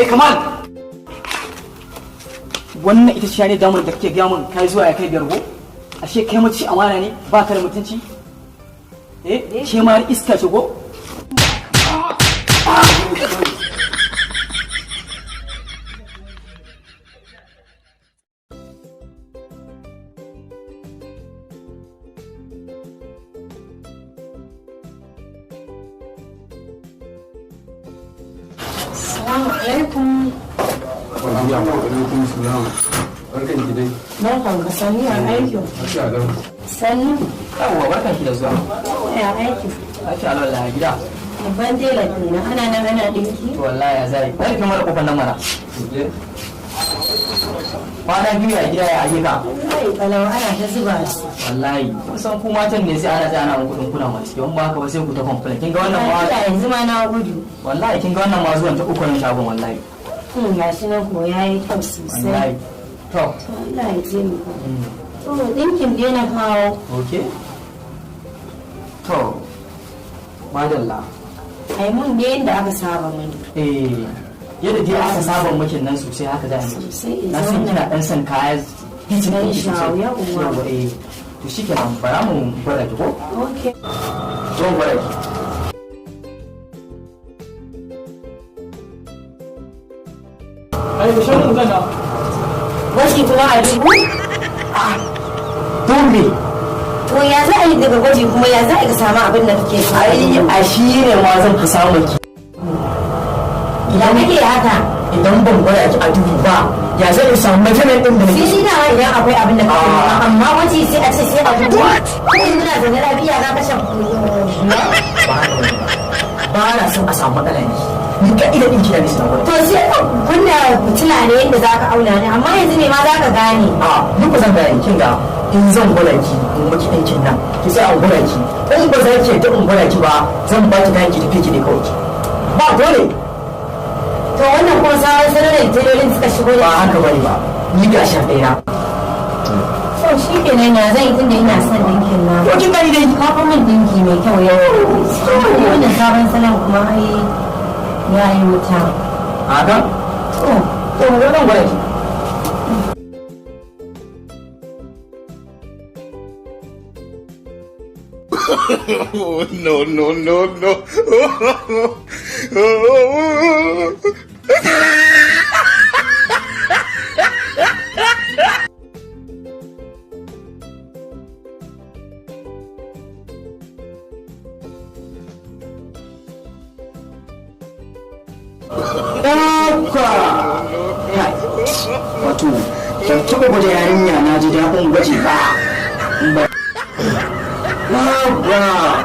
Kamal wannan ita ce ne damar da kake gaya min kai zuwa ya kai biyar go ashe kai mace amana ne ba ka da mutunci ke ma iska ce go Assalamu alaikum. Alaikum salam. Barkan ki dai. Barkan ka sani a aiki. Lafiya lau. Sannu. yawwa barkan ki da zuwa Ya aiki. lafiya lau wallahi gida Babban tela kenan ana nan ana dinki. to wallahi ya zai kai kamar kofar nan mana kwana biyu a gida ya ayyuka Ai kalau ana ta zuba su. wallahi kun san ku matan ne sai ana ta ana kudin kuna masu in ba haka ba sai ku ta complain kin ga wannan ma Ai yanzu ma na gudu. wallahi kin ga wannan ma zuwan ta uku nan shagon wallahi Gashi nan ko yayi kyau sosai. wallahi to Allah ya taimaka. To dinkin dai na kawo. okay to madalla Ai mun da yanda aka saba mani. yadda dai aka saba makin nan sosai haka za a yi Sosai na san kina dan san kaya hijin Dan ɗin ki sosai shawo, yawwa. Yawwa, to shi kenan bara mu gwada ki ko Okay. zo mu gwada ki ai ku shan mu gana Gwaji kuma a dubu? dole To ya za a yi daga gwaji kuma ya za a yi samu abin da kake so? ai a shi ne ma zan fi samun ki Ya kake haka? idan ban gwada ki a dubu ba ya zai samu majalar ɗin da Sai nake shi dama idan akwai abin da kake nema amma gwaji sai a ce sai a dubu. Kuma in muna zaune lafiya za ka shan ba na son a samu matsala ne ni ka ida ɗin kina bisa gwada To sai ka kunna fitila ne yadda za ka auna ne amma yanzu ne ma za ka gane. ni ba zan gane kin ga in zan gwada ki in maki ɗinkin nan ki sai an gwada ki in ba za ki ta in gwada ki ba zan ba ki kayan ki tafi ki ne kawai ba dole To wannan kuma sabon sanar da telolin suka shigo ba da haka bane ba ni ga shan ɗaya To shi kenan ya zan yi tunda ina son dinkin na. to kin gani dai Ka fi min dinki mai kyau yau. Wannan sabon salon kuma ai ya yi wuta. haka to mu zan gwada ki Oh, no, no, no, no. ɗauka wato ban taɓa gwada yarinya na ji daɗin gwaji ba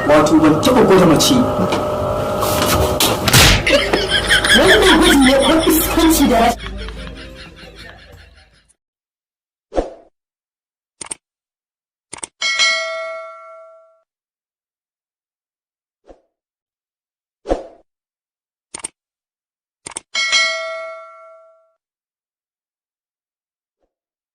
wato ban taɓa gwada mace Wannan gwaji ne ko iskanci da rashin